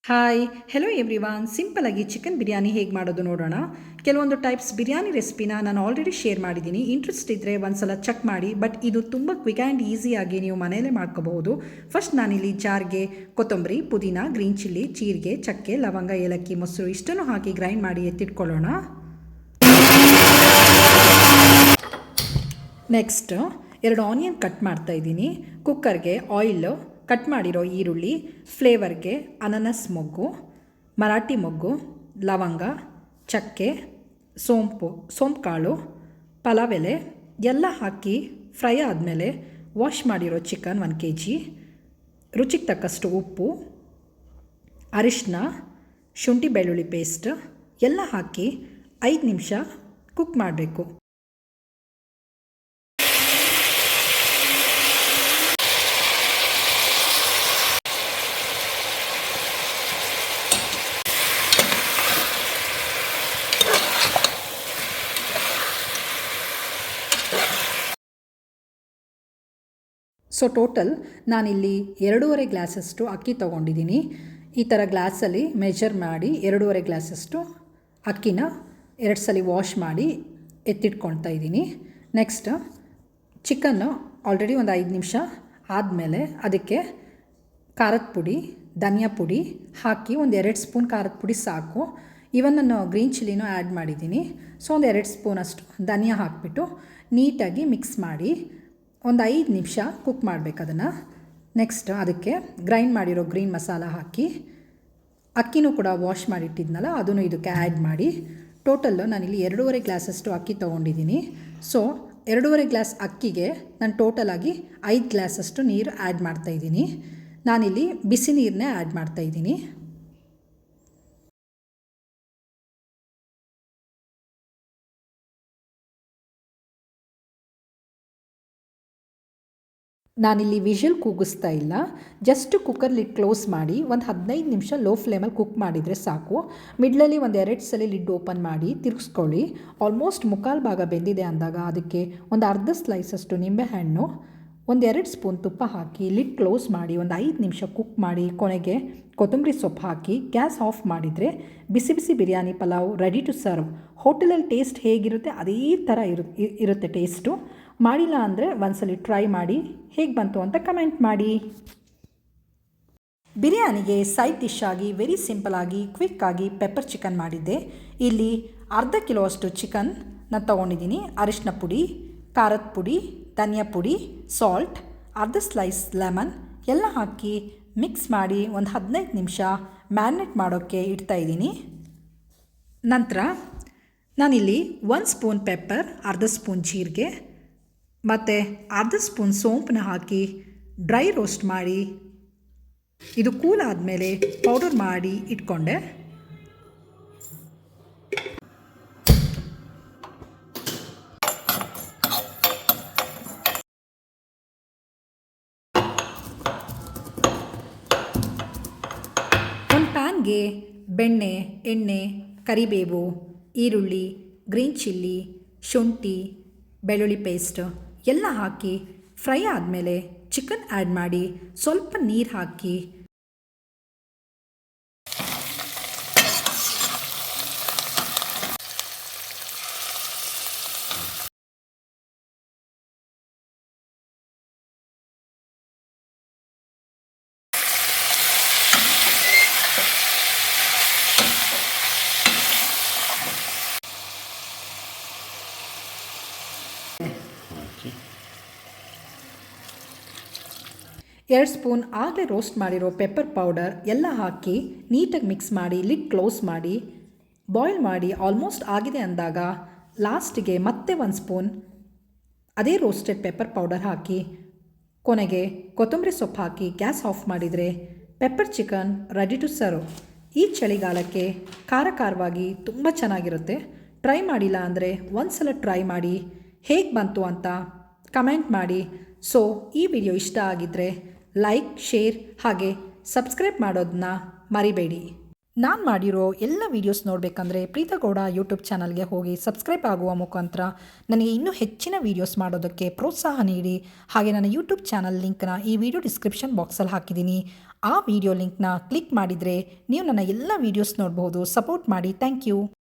Hi hello everyone, simple ಆಗಿ chicken biryani ಹೇಗೆ ಮಾಡೋದು ನೋಡೋಣ. ಕೆಲವೊಂದು ಟೈಪ್ಸ್ ಬಿರಿಯಾನಿ ರೆಸಿಪಿನ ನಾನು ಆಲ್ರೆಡಿ ಶೇರ್ ಮಾಡಿದ್ದೀನಿ. ಇಂಟ್ರೆಸ್ಟ್ ಇದ್ದರೆ ಒಂದ್ಸಲ ಚೆಕ್ ಮಾಡಿ. ಬಟ್ ಇದು ತುಂಬ ಕ್ವಿಕ್ ಆ್ಯಂಡ್ ಈಸಿಯಾಗಿ ನೀವು ಮನೆಯಲ್ಲೇ ಮಾಡ್ಕೋಬಹುದು. ಫಸ್ಟ್ ನಾನಿಲ್ಲಿ ಜಾರ್ಗೆ ಕೊತ್ತಂಬರಿ, ಪುದೀನ, ಗ್ರೀನ್ ಚಿಲ್ಲಿ, ಜೀರಿಗೆ, ಚಕ್ಕೆ, ಲವಂಗ, ಏಲಕ್ಕಿ, ಮೊಸರು ಇಷ್ಟನ್ನು ಹಾಕಿ ಗ್ರೈಂಡ್ ಮಾಡಿ ಎತ್ತಿಟ್ಕೊಳ್ಳೋಣ. ನೆಕ್ಸ್ಟ್ 2 ಆನಿಯನ್ ಕಟ್ ಮಾಡ್ತಾ ಇದ್ದೀನಿ. ಕುಕ್ಕರ್ಗೆ ಆಯಿಲ್, ಕಟ್ ಮಾಡಿರೋ ಈರುಳ್ಳಿ, ಫ್ಲೇವರ್ಗೆ ಅನಾನಸ್ ಮೊಗ್ಗು, ಮರಾಠಿ ಮೊಗ್ಗು, ಲವಂಗ, ಚಕ್ಕೆ, ಸೋಂಪು ಕಾಳು, ಪಲಾವ್ ಎಲೆ ಎಲ್ಲ ಹಾಕಿ ಫ್ರೈ ಆದಮೇಲೆ ವಾಶ್ ಮಾಡಿರೋ ಚಿಕನ್ 1 kg, ರುಚಿಗೆ ತಕ್ಕಷ್ಟು ಉಪ್ಪು, ಅರಿಶಿನ, ಶುಂಠಿ ಬೆಳ್ಳುಳ್ಳಿ ಪೇಸ್ಟ್ ಎಲ್ಲ ಹಾಕಿ 5 ನಿಮಿಷ ಕುಕ್ ಮಾಡಬೇಕು. ಸೊ ಟೋಟಲ್ ನಾನಿಲ್ಲಿ 2.5 ಗ್ಲಾಸಷ್ಟು ಅಕ್ಕಿ ತೊಗೊಂಡಿದ್ದೀನಿ. ಈ ಥರ ಗ್ಲಾಸಲ್ಲಿ ಮೆಜರ್ ಮಾಡಿ 2.5 ಗ್ಲಾಸಷ್ಟು ಅಕ್ಕಿನ 2 ಸಲ ವಾಶ್ ಮಾಡಿ ಎತ್ತಿಟ್ಕೊಳ್ತಾ ಇದ್ದೀನಿ. ನೆಕ್ಸ್ಟ್ ಚಿಕನ್ನು ಆಲ್ರೆಡಿ ಒಂದು 5 ನಿಮಿಷ ಆದಮೇಲೆ ಅದಕ್ಕೆ ಖಾರದ ಪುಡಿ, ಧನಿಯಾ ಪುಡಿ ಹಾಕಿ ಒಂದು 2 ಸ್ಪೂನ್ ಖಾರದ ಪುಡಿ ಸಾಕು. ಇವನ್ ನಾನು ಗ್ರೀನ್ ಚಿಲ್ಲಿನೂ ಆ್ಯಡ್ ಮಾಡಿದ್ದೀನಿ. ಸೊ ಒಂದು 2 ಸ್ಪೂನಷ್ಟು ಧನಿಯಾ ಹಾಕಿಬಿಟ್ಟು ನೀಟಾಗಿ ಮಿಕ್ಸ್ ಮಾಡಿ ಒಂದು 5 ನಿಮಿಷ ಕುಕ್ ಮಾಡಬೇಕು ಅದನ್ನು. ನೆಕ್ಸ್ಟ್ ಅದಕ್ಕೆ ಗ್ರೈಂಡ್ ಮಾಡಿರೋ ಗ್ರೀನ್ ಮಸಾಲ ಹಾಕಿ, ಅಕ್ಕಿನೂ ಕೂಡ ವಾಶ್ ಮಾಡಿಟ್ಟಿದ್ನಲ್ಲ ಅದನ್ನು ಇದಕ್ಕೆ ಆ್ಯಡ್ ಮಾಡಿ. ಟೋಟಲ್ಲು ನಾನಿಲ್ಲಿ 2.5 ಗ್ಲಾಸಷ್ಟು ಅಕ್ಕಿ ತೊಗೊಂಡಿದ್ದೀನಿ. ಸೊ 2.5 ಗ್ಲಾಸ್ ಅಕ್ಕಿಗೆ ನಾನು ಟೋಟಲಾಗಿ 5 ಗ್ಲಾಸಷ್ಟು ನೀರು ಆ್ಯಡ್ ಮಾಡ್ತಾಯಿದ್ದೀನಿ. ನಾನಿಲ್ಲಿ ಬಿಸಿ ನೀರನ್ನೇ ಆ್ಯಡ್ ಮಾಡ್ತಾಯಿದ್ದೀನಿ. ನಾನಿಲ್ಲಿ ವಿಷಲ್ ಕೂಗಿಸ್ತಾ ಇಲ್ಲ, ಜಸ್ಟ್ ಕುಕ್ಕರ್ ಲಿಡ್ ಕ್ಲೋಸ್ ಮಾಡಿ ಒಂದು 15 ನಿಮಿಷ ಲೋ ಫ್ಲೇಮಲ್ಲಿ ಕುಕ್ ಮಾಡಿದರೆ ಸಾಕು. ಮಿಡ್ಲಲ್ಲಿ ಒಂದು 2 ಸಲ ಲಿಡ್ ಓಪನ್ ಮಾಡಿ ತಿರುಗಿಸ್ಕೊಳ್ಳಿ. ಆಲ್ಮೋಸ್ಟ್ ಮುಕ್ಕಾಲು ಭಾಗ ಬೆಂದಿದೆ ಅಂದಾಗ ಅದಕ್ಕೆ ಒಂದು ಅರ್ಧ ಸ್ಲೈಸಷ್ಟು ನಿಂಬೆಹಣ್ಣು, ಒಂದು 2 ಸ್ಪೂನ್ ತುಪ್ಪ ಹಾಕಿ ಲಿಡ್ ಕ್ಲೋಸ್ ಮಾಡಿ ಒಂದು 5 ನಿಮಿಷ ಕುಕ್ ಮಾಡಿ ಕೊನೆಗೆ ಕೊತ್ತಂಬರಿ ಸೊಪ್ಪು ಹಾಕಿ ಗ್ಯಾಸ್ ಆಫ್ ಮಾಡಿದರೆ ಬಿಸಿ ಬಿಸಿ biryani pulao ready to serve. ಹೋಟೆಲಲ್ಲಿ ಟೇಸ್ಟ್ ಹೇಗಿರುತ್ತೆ ಅದೇ ಥರ ಇರುತ್ತೆ ಟೇಸ್ಟು. ಮಾಡಿಲ್ಲ ಅಂದರೆ ಒಂದ್ಸಲಿ ಟ್ರೈ ಮಾಡಿ, ಹೇಗೆ ಬಂತು ಅಂತ ಕಮೆಂಟ್ ಮಾಡಿ. ಬಿರಿಯಾನಿಗೆ ಸೈಡ್ ಡಿಶ್ ಆಗಿ ವೆರಿ ಸಿಂಪಲ್ ಆಗಿ ಕ್ವಿಕ್ಕಾಗಿ ಪೆಪ್ಪರ್ ಚಿಕನ್ ಮಾಡಿದ್ದೆ. ಇಲ್ಲಿ ಅರ್ಧ ಕಿಲೋ ಅಷ್ಟು ಚಿಕನ್ ನಾನು ತೊಗೊಂಡಿದ್ದೀನಿ. ಅರಿಶಿನ ಪುಡಿ, ಖಾರದ ಪುಡಿ, ಧನಿಯಾ ಪುಡಿ, ಸಾಲ್ಟ್, ಅರ್ಧ ಸ್ಲೈಸ್ ಲೆಮನ್ ಎಲ್ಲ ಹಾಕಿ ಮಿಕ್ಸ್ ಮಾಡಿ ಒಂದು 15 ನಿಮಿಷ ಮ್ಯಾರಿನೇಟ್ ಮಾಡೋಕ್ಕೆ ಇಡ್ತಾಯಿದ್ದೀನಿ. ನಂತರ ನಾನಿಲ್ಲಿ 1 ಸ್ಪೂನ್ ಪೆಪ್ಪರ್, ಅರ್ಧ ಸ್ಪೂನ್ ಜೀರಿಗೆ ಮತ್ತು ಅರ್ಧ ಸ್ಪೂನ್ ಸೋಂಪನ್ನ ಹಾಕಿ ಡ್ರೈ ರೋಸ್ಟ್ ಮಾಡಿ ಇದು ಕೂಲ್ ಆದಮೇಲೆ ಪೌಡರ್ ಮಾಡಿ ಇಟ್ಕೊಂಡೆ. ಒಂದು ಪ್ಯಾನ್ಗೆ ಬೆಣ್ಣೆ, ಎಣ್ಣೆ, ಕರಿಬೇವು, ಈರುಳ್ಳಿ, ಗ್ರೀನ್ ಚಿಲ್ಲಿ, ಶುಂಠಿ ಬೆಳ್ಳುಳ್ಳಿ ಪೇಸ್ಟ್ ಎಲ್ಲ ಹಾಕಿ ಫ್ರೈ ಆದಮೇಲೆ ಚಿಕನ್ ಆ್ಯಡ್ ಮಾಡಿ ಸ್ವಲ್ಪ ನೀರು ಹಾಕಿ ಎರಡು ಸ್ಪೂನ್ ಆಗಲೇ ರೋಸ್ಟ್ ಮಾಡಿರೋ ಪೆಪ್ಪರ್ ಪೌಡರ್ ಎಲ್ಲ ಹಾಕಿ ನೀಟಾಗಿ ಮಿಕ್ಸ್ ಮಾಡಿ ಲಿಡ್ ಕ್ಲೋಸ್ ಮಾಡಿ ಬಾಯ್ಲ್ ಮಾಡಿ ಆಲ್ಮೋಸ್ಟ್ ಆಗಿದೆ ಅಂದಾಗ ಲಾಸ್ಟಿಗೆ ಮತ್ತೆ 1 ಸ್ಪೂನ್ ಅದೇ ರೋಸ್ಟೆಡ್ ಪೆಪ್ಪರ್ ಪೌಡರ್ ಹಾಕಿ ಕೊನೆಗೆ ಕೊತ್ತಂಬರಿ ಸೊಪ್ಪು ಹಾಕಿ ಗ್ಯಾಸ್ ಆಫ್ ಮಾಡಿದರೆ pepper chicken ready to serve. ಈ ಚಳಿಗಾಲಕ್ಕೆ ಖಾರವಾಗಿ ತುಂಬ ಚೆನ್ನಾಗಿರುತ್ತೆ. ಟ್ರೈ ಮಾಡಿಲ್ಲ ಅಂದರೆ ಒಂದ್ಸಲ ಟ್ರೈ ಮಾಡಿ, ಹೇಗೆ ಬಂತು ಅಂತ ಕಮೆಂಟ್ ಮಾಡಿ. ಸೊ ಈ ವಿಡಿಯೋ ಇಷ್ಟ ಆಗಿದ್ದರೆ ಲೈಕ್, ಶೇರ್ ಹಾಗೆ ಸಬ್ಸ್ಕ್ರೈಬ್ ಮಾಡೋದನ್ನ ಮರಿಬೇಡಿ. ನಾನು ಮಾಡಿರೋ ಎಲ್ಲ ವೀಡಿಯೋಸ್ ನೋಡಬೇಕಂದ್ರೆ ಪ್ರೀತಗೌಡ ಯೂಟ್ಯೂಬ್ ಚಾನಲ್ಗೆ ಹೋಗಿ ಸಬ್ಸ್ಕ್ರೈಬ್ ಆಗುವ ಮುಖಾಂತರ ನನಗೆ ಇನ್ನೂ ಹೆಚ್ಚಿನ ವೀಡಿಯೋಸ್ ಮಾಡೋದಕ್ಕೆ ಪ್ರೋತ್ಸಾಹ ನೀಡಿ. ಹಾಗೆ ನನ್ನ ಯೂಟ್ಯೂಬ್ ಚಾನಲ್ ಲಿಂಕ್ನ ಈ ವಿಡಿಯೋ ಡಿಸ್ಕ್ರಿಪ್ಷನ್ ಬಾಕ್ಸಲ್ಲಿ ಹಾಕಿದ್ದೀನಿ. ಆ ವಿಡಿಯೋ ಲಿಂಕ್ನ ಕ್ಲಿಕ್ ಮಾಡಿದರೆ ನೀವು ನನ್ನ ಎಲ್ಲ ವೀಡಿಯೋಸ್ ನೋಡ್ಬೋದು. ಸಪೋರ್ಟ್ ಮಾಡಿ. Thank you.